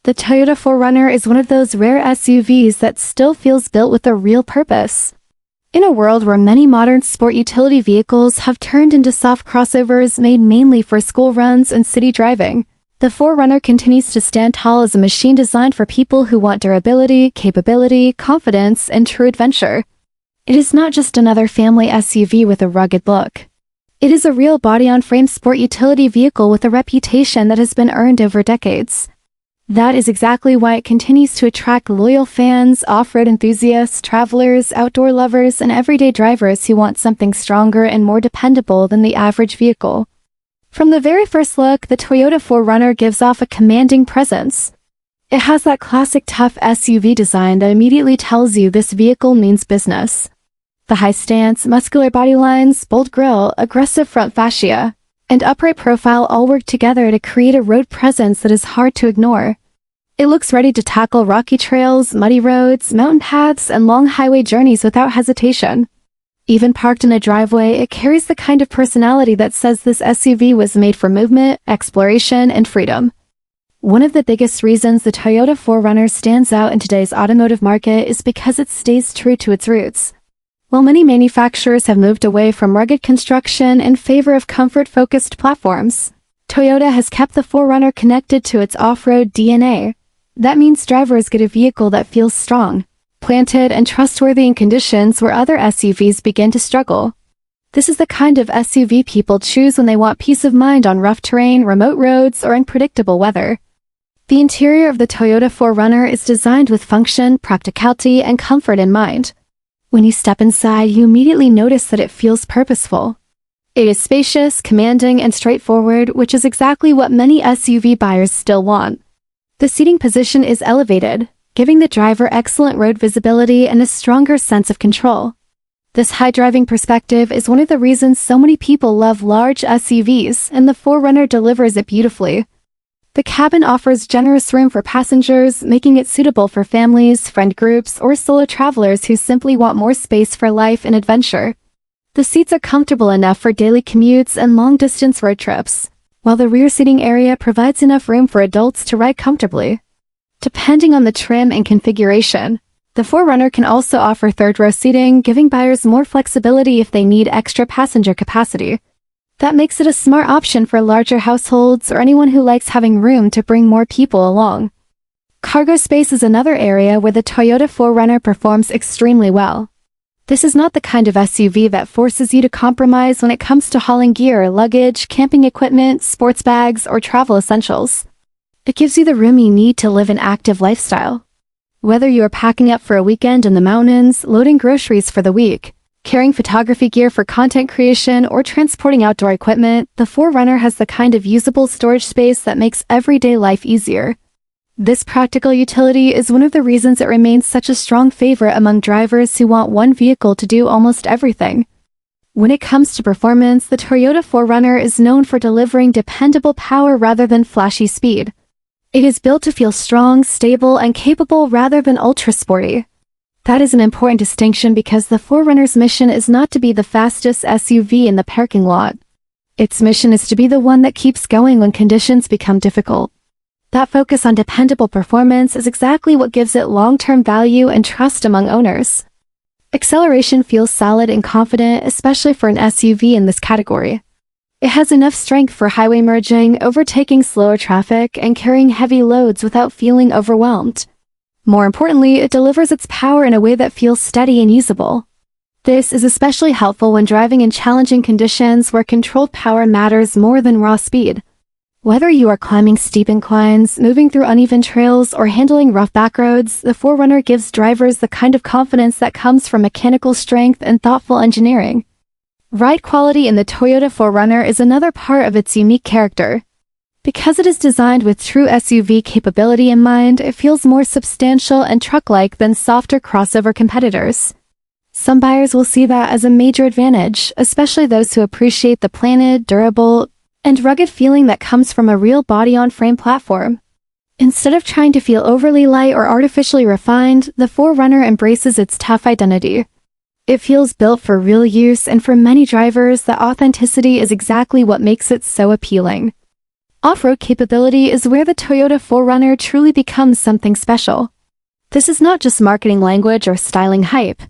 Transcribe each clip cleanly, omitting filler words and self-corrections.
The Toyota 4Runner is one of those rare SUVs that still feels built with a real purpose. In a world where many modern sport utility vehicles have turned into soft crossovers made mainly for school runs and city driving, the 4Runner continues to stand tall as a machine designed for people who want durability, capability, confidence, and true adventure. It is not just another family SUV with a rugged look. It is a real body-on-frame sport utility vehicle with a reputation that has been earned over decades. That is exactly why it continues to attract loyal fans, off-road enthusiasts, travelers, outdoor lovers, and everyday drivers who want something stronger and more dependable than the average vehicle. From the very first look, the Toyota 4Runner gives off a commanding presence. It has that classic tough SUV design that immediately tells you this vehicle means business. The high stance, muscular body lines, bold grille, aggressive front fascia, and upright profile all work together to create a road presence that is hard to ignore. It looks ready to tackle rocky trails, muddy roads, mountain paths, and long highway journeys without hesitation. Even parked in a driveway, it carries the kind of personality that says this SUV was made for movement, exploration, and freedom. One of the biggest reasons the Toyota 4Runner stands out in today's automotive market is because it stays true to its roots. While many manufacturers have moved away from rugged construction in favor of comfort-focused platforms, Toyota has kept the 4Runner connected to its off-road DNA. That means drivers get a vehicle that feels strong, planted, and trustworthy in conditions where other SUVs begin to struggle. This is the kind of SUV people choose when they want peace of mind on rough terrain, remote roads, or unpredictable weather. The interior of the Toyota 4Runner is designed with function, practicality, and comfort in mind. When you step inside, you immediately notice that it feels purposeful. It is spacious, commanding, and straightforward, which is exactly what many SUV buyers still want. The seating position is elevated, giving the driver excellent road visibility and a stronger sense of control. This high driving perspective is one of the reasons so many people love large SUVs, and the 4Runner delivers it beautifully. The cabin offers generous room for passengers, making it suitable for families, friend groups, or solo travelers who simply want more space for life and adventure. The seats are comfortable enough for daily commutes and long-distance road trips, while the rear seating area provides enough room for adults to ride comfortably. Depending on the trim and configuration, the 4Runner can also offer third-row seating, giving buyers more flexibility if they need extra passenger capacity. That makes it a smart option for larger households or anyone who likes having room to bring more people along. Cargo space is another area where the Toyota 4Runner performs extremely well. This is not the kind of SUV that forces you to compromise when it comes to hauling gear, luggage, camping equipment, sports bags, or travel essentials. It gives you the room you need to live an active lifestyle. Whether you are packing up for a weekend in the mountains, loading groceries for the week, carrying photography gear for content creation, or transporting outdoor equipment, the 4Runner has the kind of usable storage space that makes everyday life easier. This practical utility is one of the reasons it remains such a strong favorite among drivers who want one vehicle to do almost everything. When it comes to performance, the Toyota 4Runner is known for delivering dependable power rather than flashy speed. It is built to feel strong, stable, and capable rather than ultra-sporty. That is an important distinction because the 4Runner's mission is not to be the fastest SUV in the parking lot. Its mission is to be the one that keeps going when conditions become difficult. That focus on dependable performance is exactly what gives it long-term value and trust among owners. Acceleration feels solid and confident, especially for an SUV in this category. It has enough strength for highway merging, overtaking slower traffic, and carrying heavy loads without feeling overwhelmed. More importantly, it delivers its power in a way that feels steady and usable. This is especially helpful when driving in challenging conditions where controlled power matters more than raw speed. Whether you are climbing steep inclines, moving through uneven trails, or handling rough backroads, the 4Runner gives drivers the kind of confidence that comes from mechanical strength and thoughtful engineering. Ride quality in the Toyota 4Runner is another part of its unique character. Because it is designed with true SUV capability in mind, it feels more substantial and truck-like than softer crossover competitors. Some buyers will see that as a major advantage, especially those who appreciate the planted, durable, and rugged feeling that comes from a real body-on-frame platform. Instead of trying to feel overly light or artificially refined, the 4Runner embraces its tough identity. It feels built for real use, and for many drivers, that authenticity is exactly what makes it so appealing. Off-road capability is where the Toyota 4Runner truly becomes something special. This is not just marketing language or styling hype.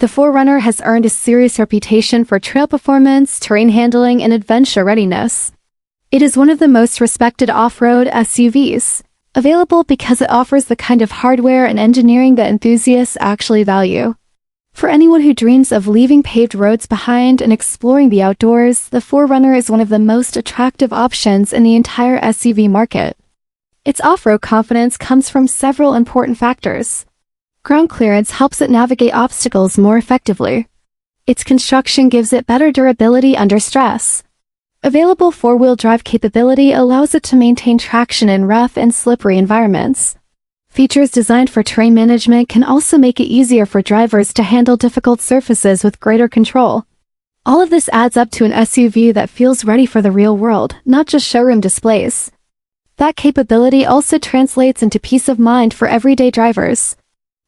The 4Runner has earned a serious reputation for trail performance, terrain handling, and adventure readiness. It is one of the most respected off-road SUVs, available because it offers the kind of hardware and engineering that enthusiasts actually value. For anyone who dreams of leaving paved roads behind and exploring the outdoors, the 4Runner is one of the most attractive options in the entire SUV market. Its off-road confidence comes from several important factors. Ground clearance helps it navigate obstacles more effectively. Its construction gives it better durability under stress. Available four-wheel drive capability allows it to maintain traction in rough and slippery environments. Features designed for terrain management can also make it easier for drivers to handle difficult surfaces with greater control. All of this adds up to an SUV that feels ready for the real world, not just showroom displays. That capability also translates into peace of mind for everyday drivers.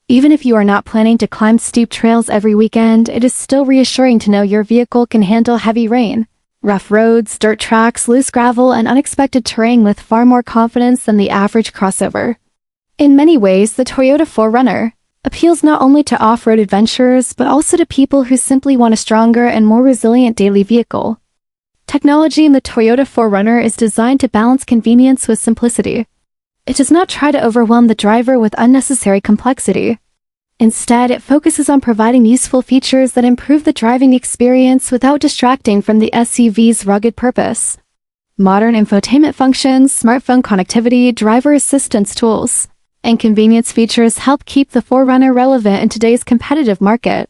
Even if you are not planning to climb steep trails every weekend, it is still reassuring to know your vehicle can handle heavy rain, rough roads, dirt tracks, loose gravel, and unexpected terrain with far more confidence than the average crossover. In many ways, the Toyota 4Runner appeals not only to off-road adventurers but also to people who simply want a stronger and more resilient daily vehicle. Technology in the Toyota 4Runner is designed to balance convenience with simplicity. It does not try to overwhelm the driver with unnecessary complexity. Instead, it focuses on providing useful features that improve the driving experience without distracting from the SUV's rugged purpose. Modern infotainment functions, smartphone connectivity, driver assistance tools, and convenience features help keep the 4Runner relevant in today's competitive market.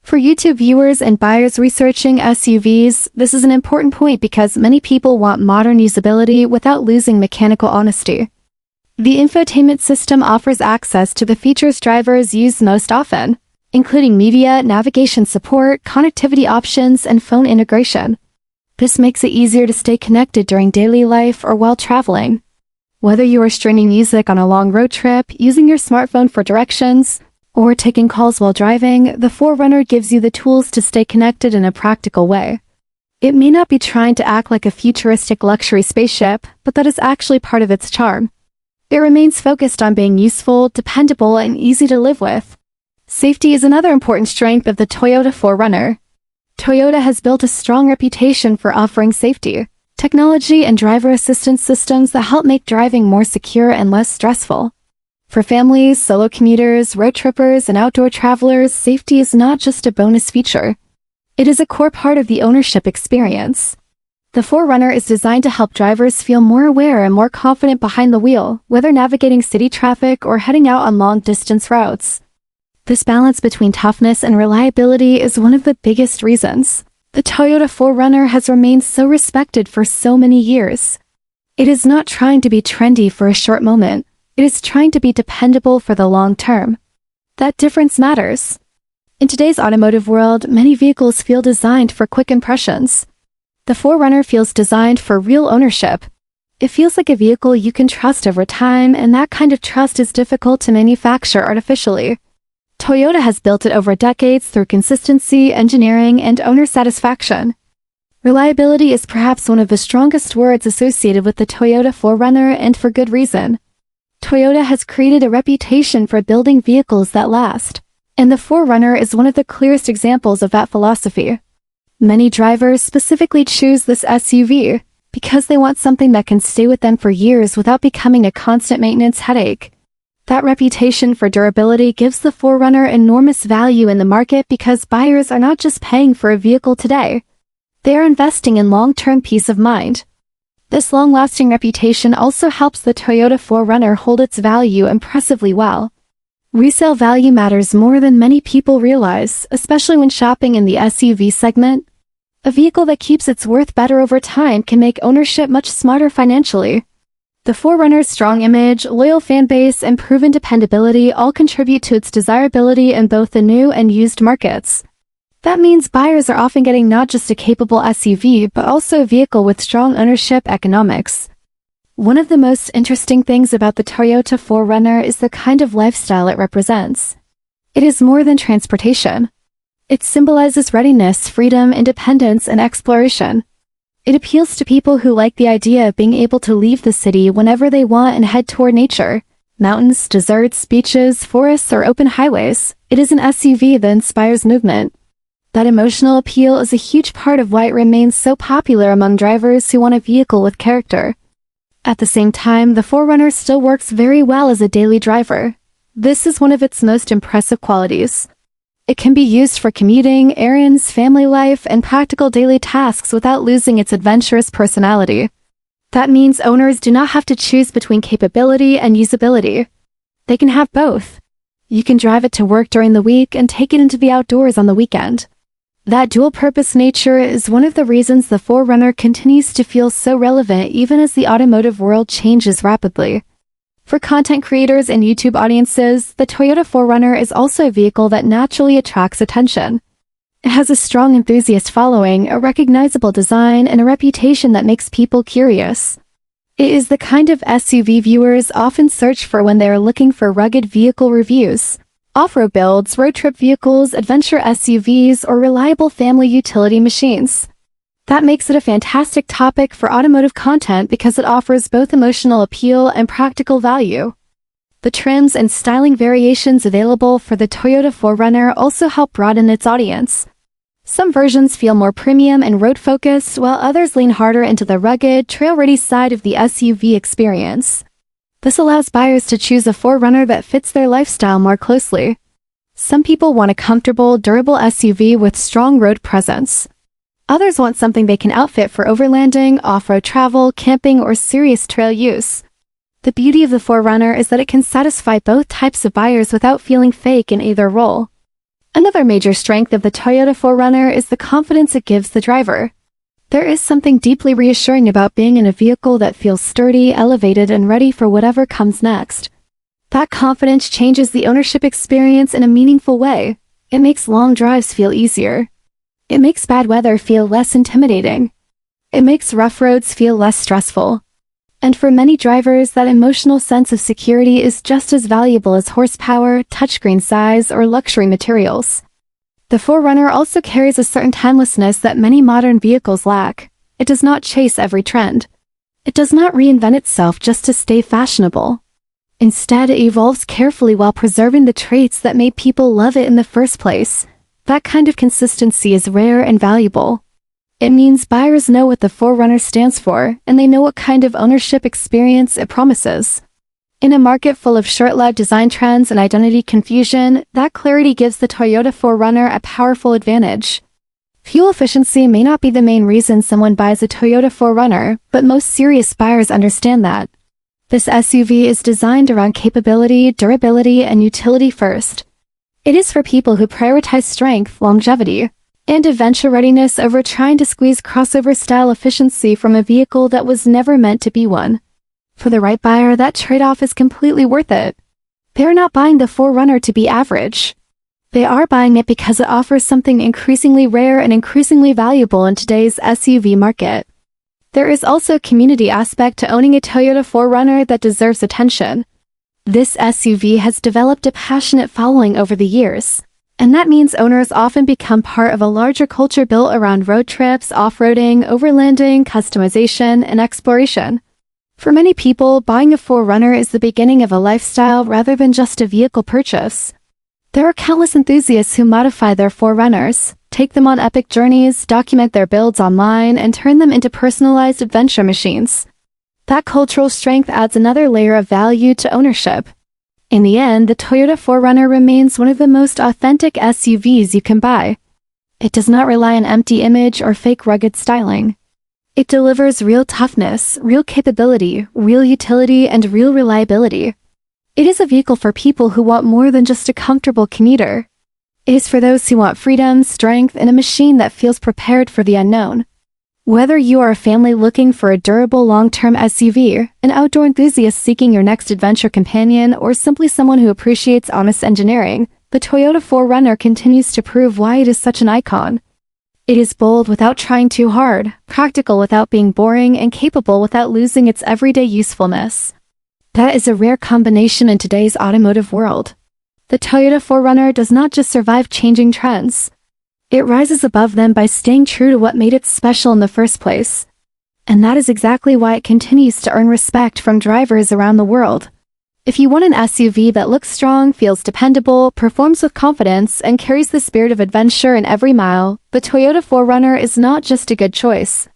For YouTube viewers and buyers researching SUVs, this is an important point because many people want modern usability without losing mechanical honesty. The infotainment system offers access to the features drivers use most often, including media, navigation support, connectivity options, and phone integration. This makes it easier to stay connected during daily life or while traveling. Whether you are streaming music on a long road trip, using your smartphone for directions, or taking calls while driving, the 4Runner gives you the tools to stay connected in a practical way. It may not be trying to act like a futuristic luxury spaceship, but that is actually part of its charm. It remains focused on being useful, dependable, and easy to live with. Safety is another important strength of the Toyota 4Runner. Toyota has built a strong reputation for offering safety, technology, and driver assistance systems that help make driving more secure and less stressful. For families, solo commuters, road trippers, and outdoor travelers, safety is not just a bonus feature. It is a core part of the ownership experience. The 4Runner is designed to help drivers feel more aware and more confident behind the wheel, whether navigating city traffic or heading out on long-distance routes. This balance between toughness and reliability is one of the biggest reasons the Toyota 4Runner has remained so respected for so many years. It is not trying to be trendy for a short moment. It is trying to be dependable for the long term. That difference matters. In today's automotive world, many vehicles feel designed for quick impressions. The 4Runner feels designed for real ownership. It feels like a vehicle you can trust over time, and that kind of trust is difficult to manufacture artificially. Toyota has built it over decades through consistency, engineering, and owner satisfaction. Reliability is perhaps one of the strongest words associated with the Toyota 4Runner, and for good reason. Toyota has created a reputation for building vehicles that last, and the 4Runner is one of the clearest examples of that philosophy. Many drivers specifically choose this SUV because they want something that can stay with them for years without becoming a constant maintenance headache. That reputation for durability gives the 4Runner enormous value in the market because buyers are not just paying for a vehicle today. They are investing in long-term peace of mind. This long-lasting reputation also helps the Toyota 4Runner hold its value impressively well. Resale value matters more than many people realize, especially when shopping in the SUV segment. A vehicle that keeps its worth better over time can make ownership much smarter financially. The 4Runner's strong image, loyal fan base, and proven dependability all contribute to its desirability in both the new and used markets. That means buyers are often getting not just a capable SUV but also a vehicle with strong ownership economics. One of the most interesting things about the Toyota 4Runner is the kind of lifestyle it represents. It is more than transportation. It symbolizes readiness, freedom, independence, and exploration. It appeals to people who like the idea of being able to leave the city whenever they want and head toward nature. Mountains, deserts, beaches, forests, or open highways. It is an SUV that inspires movement. That emotional appeal is a huge part of why it remains so popular among drivers who want a vehicle with character. At the same time, the 4Runner still works very well as a daily driver. This is one of its most impressive qualities. It can be used for commuting, errands, family life, and practical daily tasks without losing its adventurous personality. That means owners do not have to choose between capability and usability. They can have both. You can drive it to work during the week and take it into the outdoors on the weekend. That dual-purpose nature is one of the reasons the 4Runner continues to feel so relevant even as the automotive world changes rapidly. For content creators and YouTube audiences, the Toyota 4Runner is also a vehicle that naturally attracts attention. It has a strong enthusiast following, a recognizable design, and a reputation that makes people curious. It is the kind of SUV viewers often search for when they are looking for rugged vehicle reviews, off-road builds, road trip vehicles, adventure SUVs, or reliable family utility machines. That makes it a fantastic topic for automotive content because it offers both emotional appeal and practical value. The trims and styling variations available for the Toyota 4Runner also help broaden its audience. Some versions feel more premium and road-focused, while others lean harder into the rugged, trail-ready side of the SUV experience. This allows buyers to choose a 4Runner that fits their lifestyle more closely. Some people want a comfortable, durable SUV with strong road presence. Others want something they can outfit for overlanding, off-road travel, camping, or serious trail use. The beauty of the 4Runner is that it can satisfy both types of buyers without feeling fake in either role. Another major strength of the Toyota 4Runner is the confidence it gives the driver. There is something deeply reassuring about being in a vehicle that feels sturdy, elevated, and ready for whatever comes next. That confidence changes the ownership experience in a meaningful way. It makes long drives feel easier. It makes bad weather feel less intimidating. It makes rough roads feel less stressful. And for many drivers, that emotional sense of security is just as valuable as horsepower, touchscreen size, or luxury materials. The 4Runner also carries a certain timelessness that many modern vehicles lack. It does not chase every trend. It does not reinvent itself just to stay fashionable. Instead, it evolves carefully while preserving the traits that made people love it in the first place. That kind of consistency is rare and valuable. It means buyers know what the 4Runner stands for, and they know what kind of ownership experience it promises. In a market full of short-lived design trends and identity confusion, that clarity gives the Toyota 4Runner a powerful advantage. Fuel efficiency may not be the main reason someone buys a Toyota 4Runner, but most serious buyers understand that. This SUV is designed around capability, durability, and utility first. It is for people who prioritize strength, longevity, and adventure readiness over trying to squeeze crossover-style efficiency from a vehicle that was never meant to be one. For the right buyer, that trade-off is completely worth it. They're not buying the 4Runner to be average. They are buying it because it offers something increasingly rare and increasingly valuable in today's SUV market. There is also a community aspect to owning a Toyota 4Runner that deserves attention. This SUV has developed a passionate following over the years, and that means owners often become part of a larger culture built around road trips, off-roading, overlanding, customization, and exploration. For many people, buying a 4Runner is the beginning of a lifestyle rather than just a vehicle purchase. There are countless enthusiasts who modify their 4Runners, take them on epic journeys, document their builds online, and turn them into personalized adventure machines. That cultural strength adds another layer of value to ownership. In the end, the Toyota 4Runner remains one of the most authentic SUVs you can buy. It does not rely on empty image or fake rugged styling. It delivers real toughness, real capability, real utility, and real reliability. It is a vehicle for people who want more than just a comfortable commuter. It is for those who want freedom, strength, and a machine that feels prepared for the unknown. Whether you are a family looking for a durable long-term SUV, an outdoor enthusiast seeking your next adventure companion, or simply someone who appreciates honest engineering, the Toyota 4Runner continues to prove why it is such an icon. It is bold without trying too hard, practical without being boring, and capable without losing its everyday usefulness. That is a rare combination in today's automotive world. The Toyota 4Runner does not just survive changing trends. It rises above them by staying true to what made it special in the first place. And that is exactly why it continues to earn respect from drivers around the world. If you want an SUV that looks strong, feels dependable, performs with confidence, and carries the spirit of adventure in every mile, the Toyota 4Runner is not just a good choice.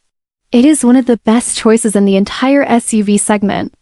It is one of the best choices in the entire SUV segment.